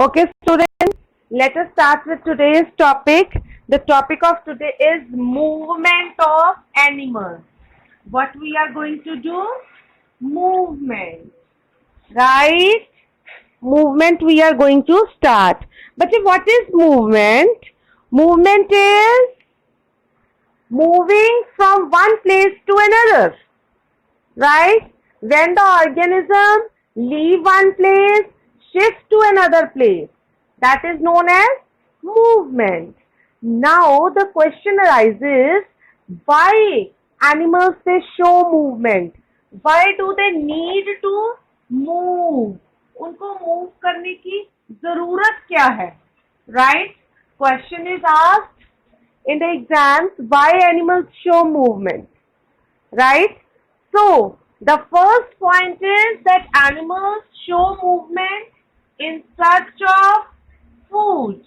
Okay, students, let us start with today's topic. The topic of today is movement of animals. What we are going to do? Movement. Right? Movement we are going to start. But what is movement? Movement is moving from one place to another. Right? When the organism leave one place, shift to another place. That is known as movement. Now the question arises, why animals they show movement? Why do they need to move? उनको move करने की जरूरत क्या है? Right? Question is asked in the exams, why animals show movement? Right? So, the first point is that animals show movement in search of food.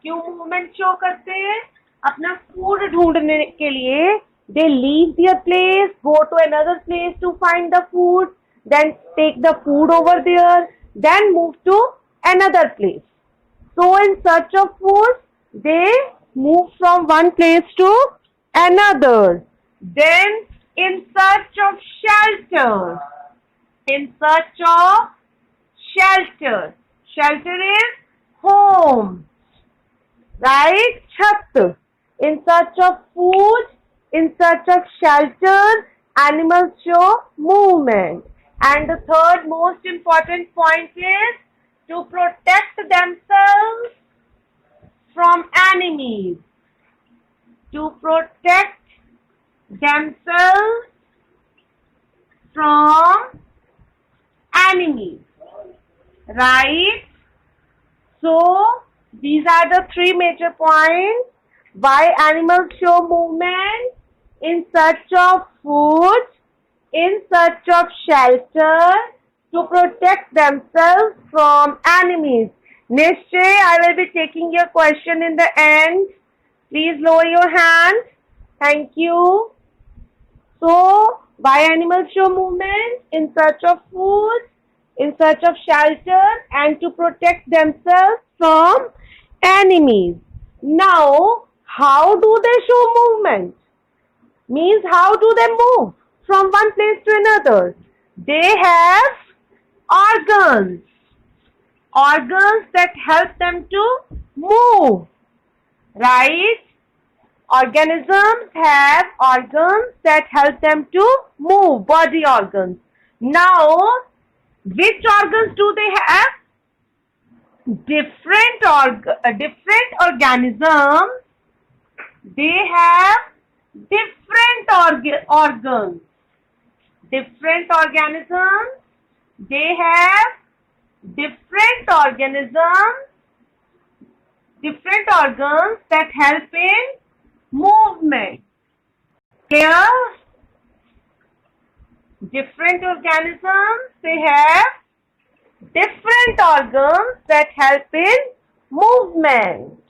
क्यों movement show करते हैं? अपना food ढूंढने के लिए they leave their place, go to another place to find the food, then take the food over there, then move to another place. So in search of food, they move from one place to another. Then in search of shelter. In search of shelter. Shelter is home. Right? Chhat. In search of food, in search of shelter, animals show movement. And the third most important point is to protect themselves from enemies. To protect themselves from enemies. Right? So, these are the three major points why animals show movement: in search of food, in search of shelter, to protect themselves from enemies. Nishchay, I will be taking your question in the end. Please lower your hand. Thank you. So, why animals show movement? In search of food, in search of shelter, and to protect themselves from enemies. Now, how do they show movement? Means how do they move from one place to another? They have organs. Organs that help them to move. Right? Organisms have organs that help them to move, body organs. Now, which organs do they have? Different organisms, they have different organs. Different organisms, they have different organs that help in movement. Clear? Different organisms, they have different organs that help in movement.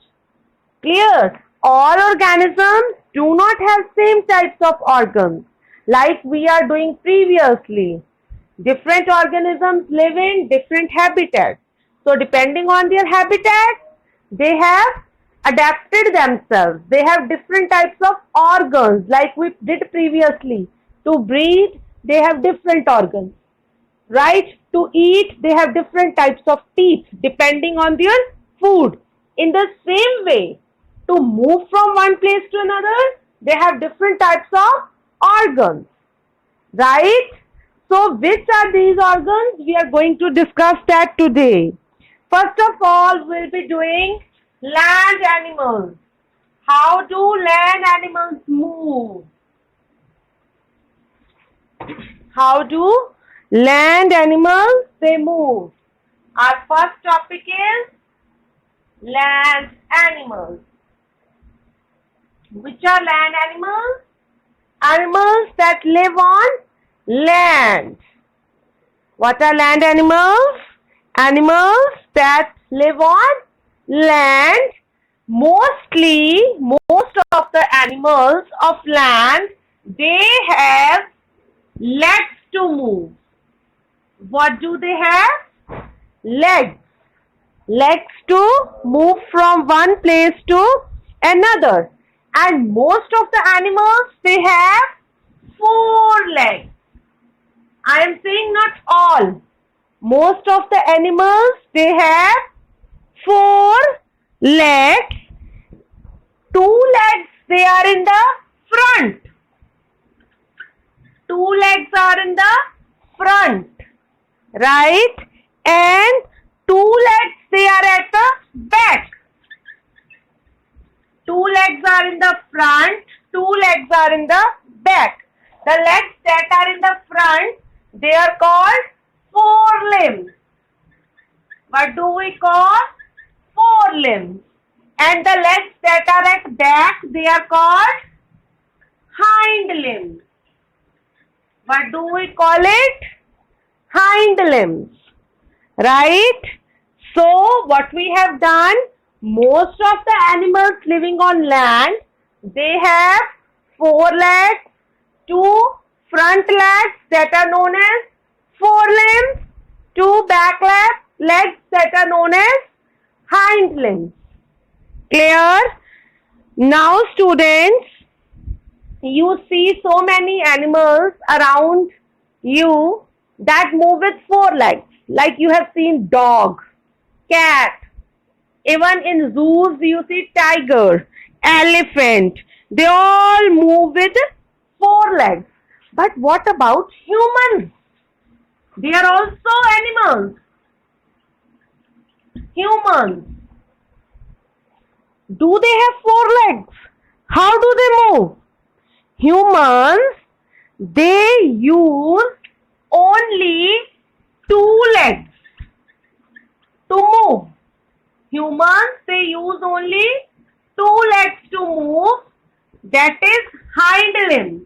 Clear? All organisms do not have same types of organs like we are doing previously. Different organisms live in different habitats. So depending on their habitat, they have adapted themselves. They have different types of organs like we did previously. To breathe, they have different organs. Right? To eat, they have different types of teeth depending on their food. In the same way, to move from one place to another, they have different types of organs. Right? So, which are these organs? We are going to discuss that today. First of all, we'll be doing land animals. How do land animals move? How do land animals they move? Our first topic is land animals. Which are land animals? Animals that live on land. What are land animals? Animals that live on land. Mostly, most of the animals of land, they have legs to move. What do they have? Legs. legs to move from one place to another. And most of the animals, they have 4 legs. I am saying not all. Most of the animals, they have 4 legs. 2 legs, they are in the front. 2 legs are in the front, right? And 2 legs, they are at the back. 2 legs are in the front, 2 legs are in the back. The legs that are in the front, they are called forelimbs. What do we call? Forelimbs. And the legs that are at back, they are called hind limbs. What do we call it? Hind limbs. Right? So, what we have done, most of the animals living on land, they have 4 legs, 2 front legs that are known as forelimbs, 2 back legs that are known as hind limbs. Clear? Now students, you see so many animals around you that move with 4 legs. Like you have seen dog, cat. Even in zoos you see tiger, elephant. They all move with 4 legs. But what about humans? They are also animals. Humans. Do they have 4 legs? How do they move? Humans, they use only 2 legs to move. Humans, they use only 2 legs to move. That is hind limbs.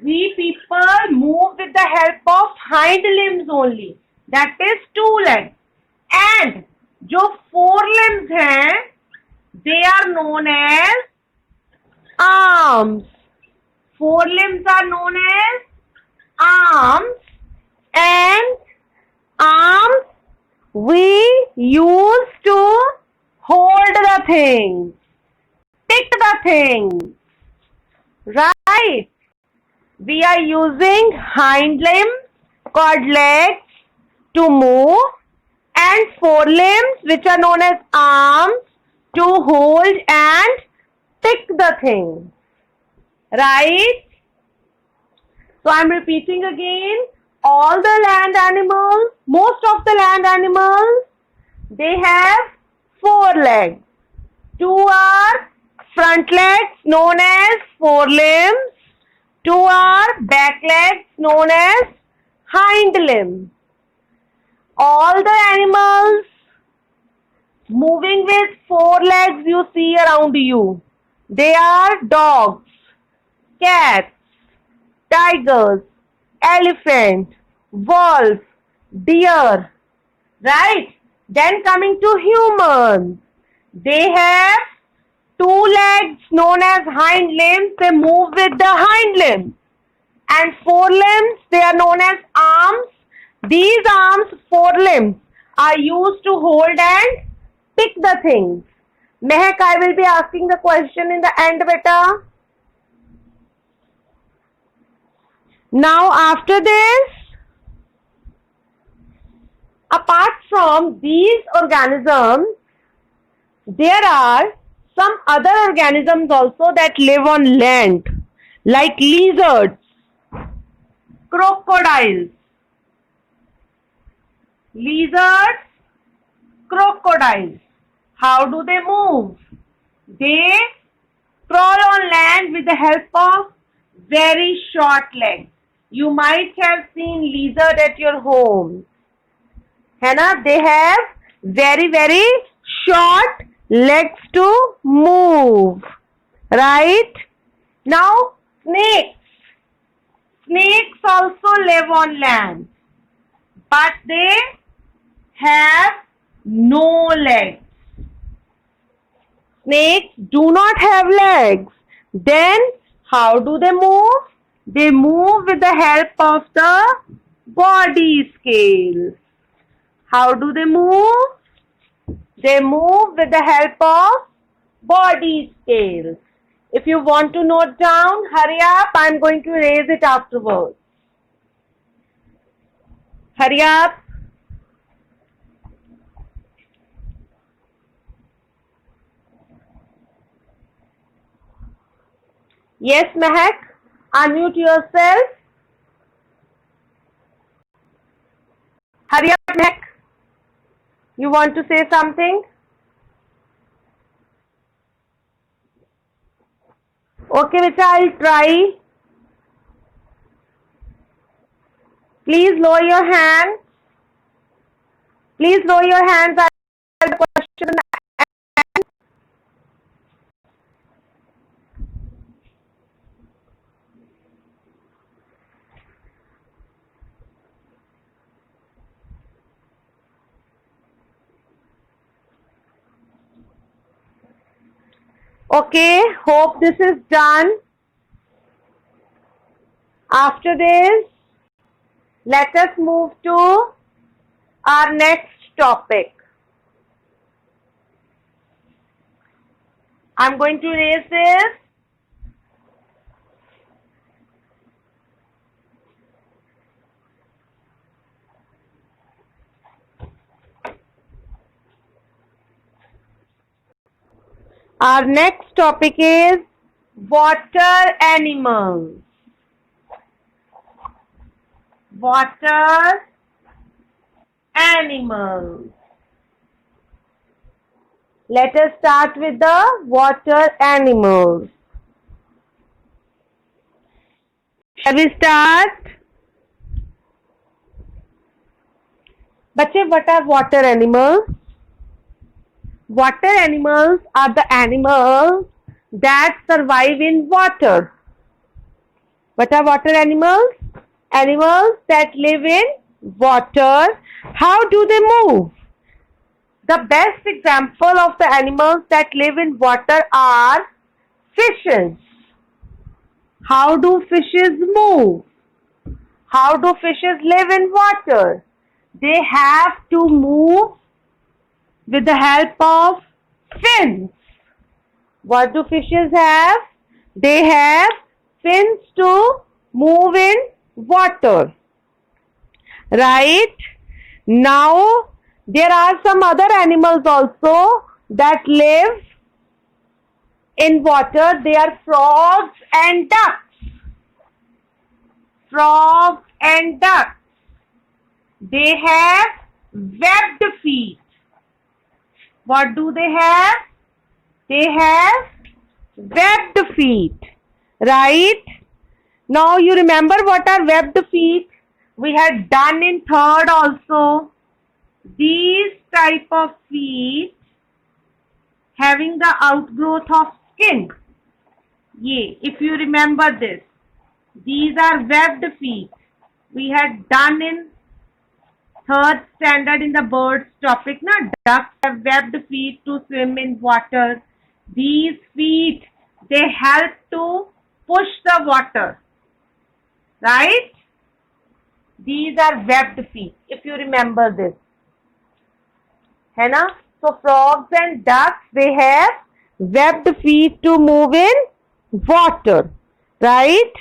We people move with the help of hind limbs only. That is 2 legs. And जो 4 limbs हैं, they are known as arms. 4 limbs are known as arms. And arms we use to hold the things, pick the things, right? We are using hind limbs called legs to move and 4 limbs which are known as arms to hold and pick the things, right? So I am repeating again, all the land animals, most of the land animals, they have 4 legs. 2 are front legs known as forelimbs. 2 are back legs known as hind limbs. All the animals moving with 4 legs you see around you. They are dogs, cats, tigers, elephant, wolf, deer, right? Then coming to humans, they have 2 legs known as hind limbs. They move with the hind limbs. And 4 limbs, they are known as arms. These arms, 4 limbs, are used to hold and pick the things. Mehak, I will be asking the question in the end, beta. Now after this, apart from these organisms, there are some other organisms also that live on land, like lizards, crocodiles. Lizards, crocodiles. How do they move? They crawl on land with the help of very short legs. You might have seen lizard at your home. है ना? They have very, very short legs to move. Right? Now, snakes. Snakes also live on land. But they have no legs. Snakes do not have legs. Then how do they move? They move with the help of the body scales. How do they move? They move with the help of body scales. If you want to note down, hurry up. I'm going to erase it afterwards. Hurry up. Yes, Mehak. Unmute yourself. Hurry up, Mehak. You want to say something? Okay, Vita, I'll try. Please lower your hands. Please lower your hands. I have a question. Okay, hope this is done. After this, let us move to our next topic. I'm going to erase this. Our next topic is water animals. Water animals. Let us start with the water animals. Shall we start? Bache, what are water animals? Water animals are the animals that survive in water. What are water animals? Animals that live in water. How do they move? The best example of the animals that live in water are fishes. How do fishes move? How do fishes live in water? They have to move with the help of fins. What do fishes have? They have fins to move in water. Right? Now, there are some other animals also that live in water. They are frogs and ducks. Frogs and ducks. They have webbed feet. What do they have? They have webbed feet. Right? Now you remember what are webbed feet? We had done in third also. These type of feet having the outgrowth of skin. Yeah, if you remember this. These are webbed feet. We had done in third standard in the birds topic. Now, ducks have webbed feet to swim in water. These feet, they help to push the water. Right? These are webbed feet, if you remember this. है ना? So, frogs and ducks, they have webbed feet to move in water. Right?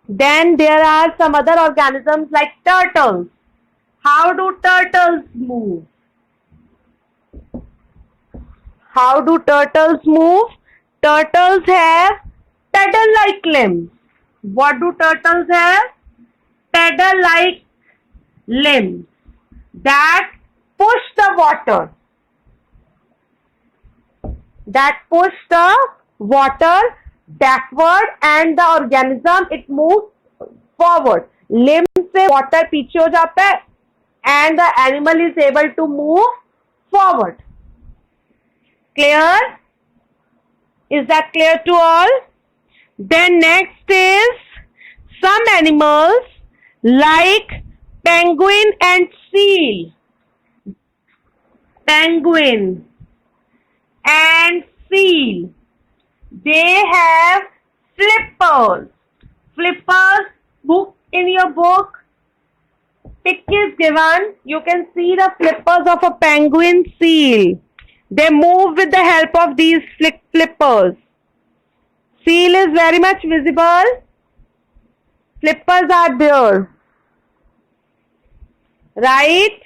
Then there are some other organisms like turtles. How do turtles move? How do turtles move? Turtles have paddle-like limbs. What do turtles have? Paddle-like limbs that push the water. That push the water backward and the organism, it moves forward. Limbs से water पीछे हो जाता है and the animal is able to move forward. Clear? Is that clear to all? Then next is some animals like penguin and seal. Penguin and seal. They have flippers. Flippers, book in your book. Pic is given. You can see the flippers of a penguin seal. They move with the help of these flippers. Seal is very much visible. Flippers are there. Right?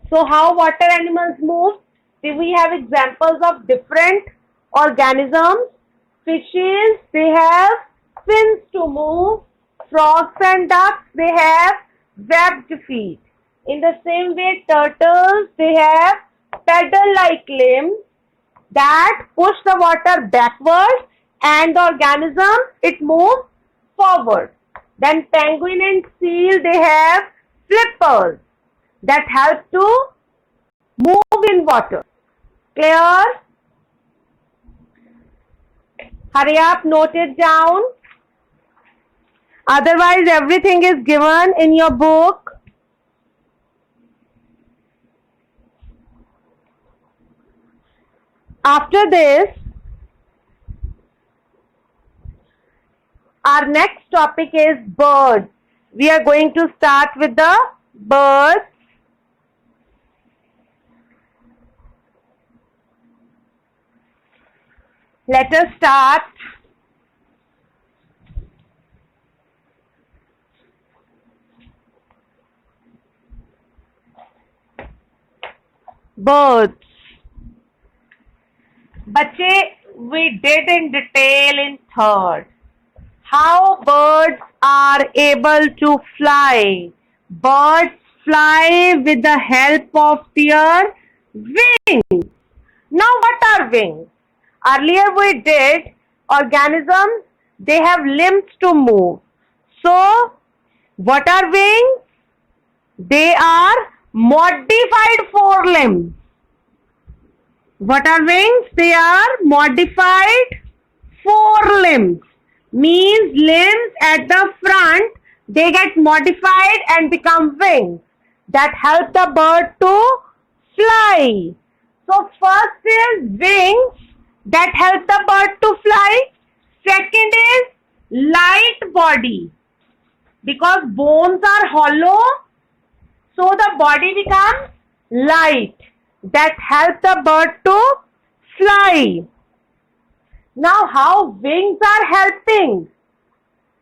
So how water animals move? We have examples of different organisms. Fishes, they have fins to move. Frogs and ducks, they have webbed feet. In the same way, turtles, they have paddle-like limbs that push the water backward, and the organism, it moves forward. Then penguin and seal, they have flippers that help to move in water. Clear? Hurry up, note it down. Otherwise, everything is given in your book. After this, our next topic is birds. We are going to start with the birds. Let us start. Birds. बच्चे, we did in detail in third how birds are able to fly. Birds fly with the help of their wings. Now what are wings? Earlier we did organisms, they have limbs to move. So what are wings? They are modified forelimbs. What are wings? They are modified forelimbs. Means limbs at the front, they get modified and become wings that help the bird to fly. So first is wings that help the bird to fly. Second is light body. Because bones are hollow, so the body becomes light that help the bird to fly. Now how wings are helping?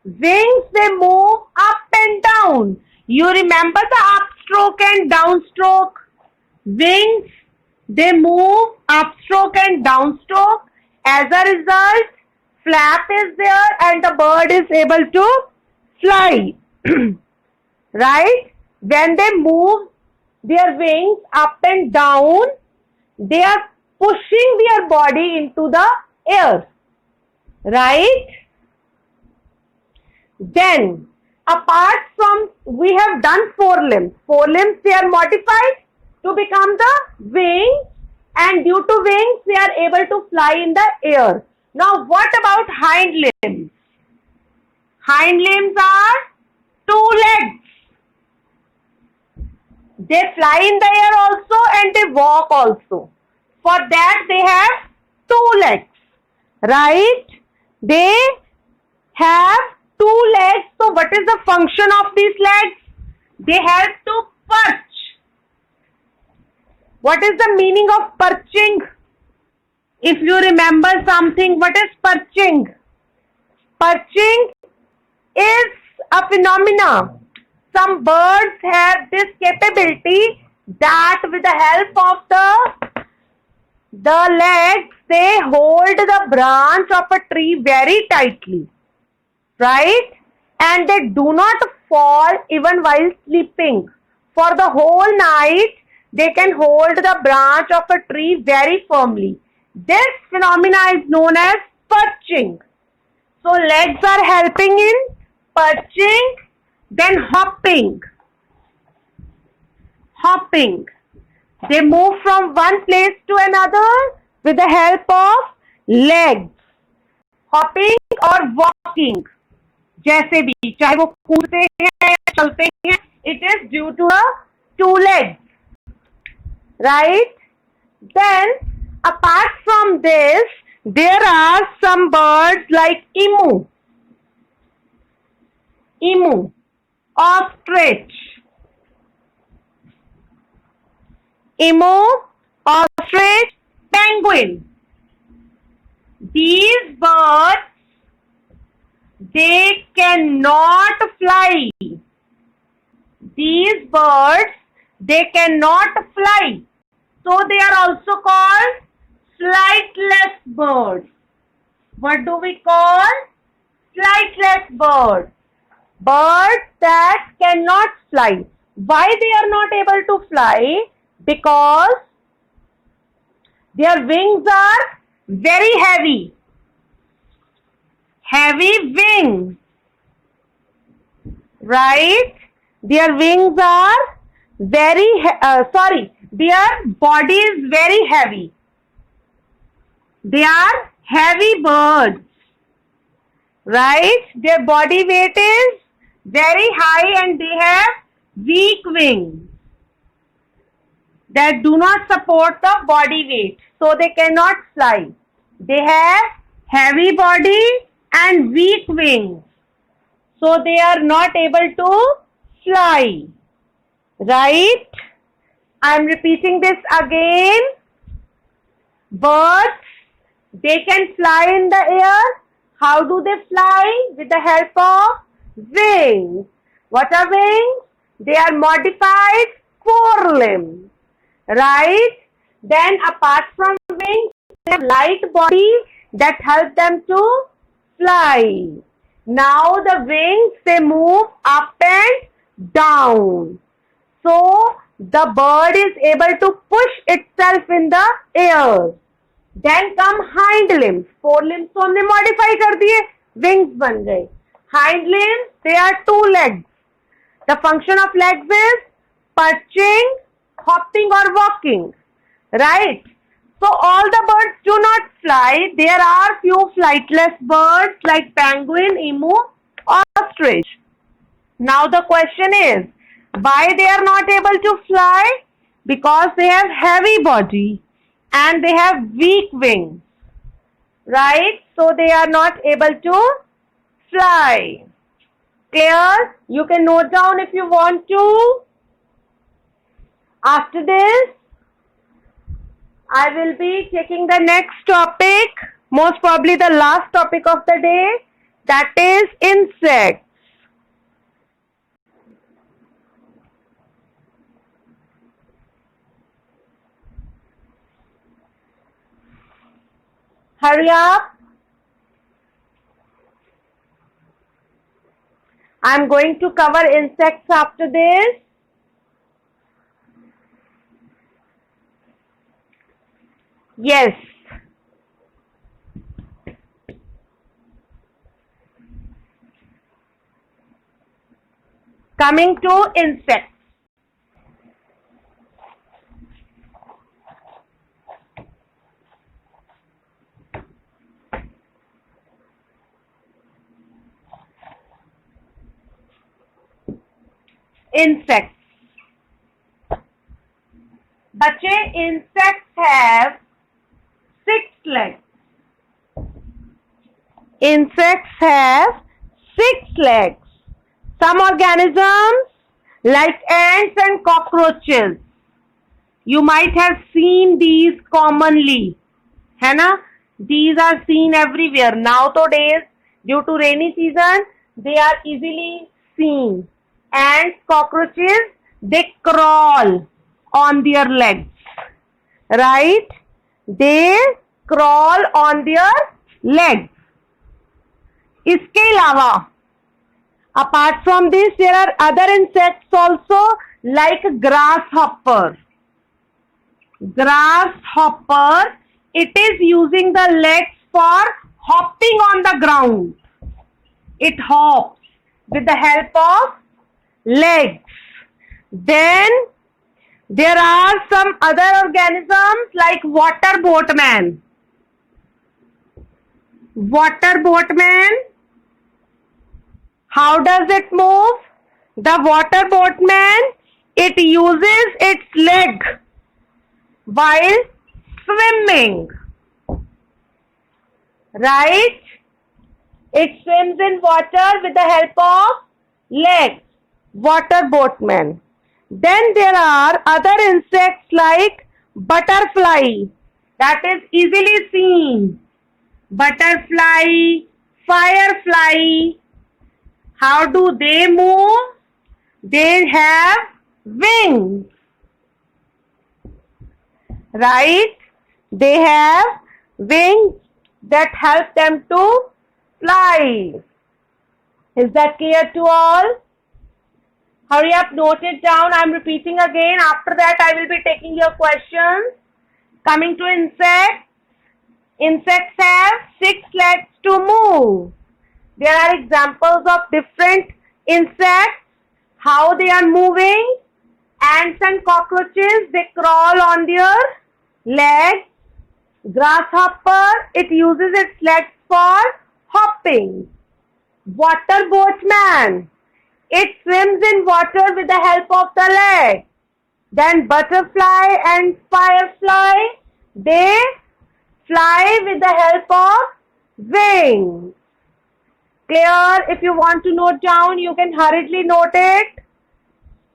Wings, they move up and down. You remember the upstroke and downstroke? Wings, they move upstroke and downstroke. As a result, flap is there and the bird is able to fly. Right? When they move their wings up and down, they are pushing their body into the air. Right? Then, apart from, we have done forelimbs. Forelimbs, they are modified to become the wings, and due to wings, they are able to fly in the air. Now, what about hind limbs? Hind limbs are two legs. They fly in the air also and they walk also. For that, they have two legs. Right? They have two legs. So what is the function of these legs? They help to perch. What is the meaning of perching? If you remember something, what is perching? Perching is a phenomena. Some birds have this capability that with the help of the legs, they hold the branch of a tree very tightly. Right? And they do not fall even while sleeping. For the whole night, they can hold the branch of a tree very firmly. This phenomena is known as perching. So legs are helping in perching, then hopping. Hopping. They move from one place to another with the help of legs. Hopping or walking. जैसे भी, चाहे वो कूदते हैं या चलते हैं, it is due to the two legs. Right? Then, apart from this, there are some birds like emu. emu, ostrich. Emu, ostrich, penguin. These birds, they cannot fly. These birds, they cannot fly. So they are also called flightless birds. What do we call? Flightless birds. Birds that cannot fly. Why they are not able to fly? Because their wings are very heavy. Heavy wings. Right? Their wings are their body is very heavy. They are heavy birds. Right? Their body weight is very high and they have weak wings that do not support the body weight. So they cannot fly. They have heavy body and weak wings. So they are not able to fly. Right? I am repeating this again. Birds, they can fly in the air. How do they fly? With the help of wings. What are wings? They are modified forelimbs. Right? Then apart from wings, they have light body that help them to fly. Now the wings, they move up and down. So the bird is able to push itself in the air. Then come hind limbs. Forelimbs तो हमने modify कर दिए, wings बन गए. Hind limbs, they are two legs. The function of legs is perching, hopping or walking. Right? So all the birds do not fly. There are few flightless birds like penguin, emu, ostrich. Now the question is, why they are not able to fly? Because they have heavy body and they have weak wings. Right? So they are not able to fly. Clear? You can note down if you want to. After this, I will be taking the next topic, most probably the last topic of the day, that is insects. Hurry up. I am going to cover insects after this. Yes. Coming to insects. Insects. बच्चे, insects have 6 legs. Insects have 6 legs. Some organisms like ants and cockroaches, you might have seen these commonly. है ना? These are seen everywhere. Nowadays, due to rainy season, they are easily seen. Ants, cockroaches, they crawl on their legs. Right? They crawl on their legs. इसके अलावा, apart from this, there are other insects also like grasshopper. Grasshopper, it is using the legs for hopping on the ground. It hops with the help of legs. Then there are some other organisms like water boatman. Water boatman, how does it move? The water boatman, it uses its leg while swimming. Right? It swims in water with the help of legs, water boatman. Then there are other insects like butterfly, that is easily seen. Butterfly, firefly. How do they move? They have wings, right? They have wings that help them to fly. Is that clear to all? Hurry up, note it down. I'm repeating again. After that, I will be taking your questions. Coming to insects. Insects have 6 legs to move. There are examples of different insects, how they are moving. Ants and cockroaches, they crawl on their legs. Grasshopper, it uses its legs for hopping. Water boatman, it swims in water with the help of the legs. Then butterfly and firefly, they fly with the help of wings. Clear? If you want to note down, you can hurriedly note it.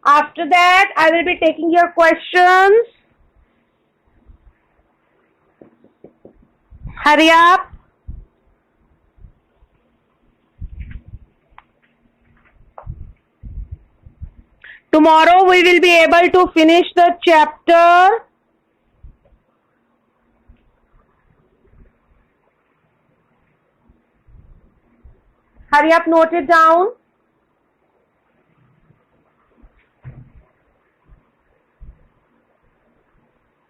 After that, I will be taking your questions. Hurry up. Tomorrow we will be able to finish the chapter. Hurry up, note it down.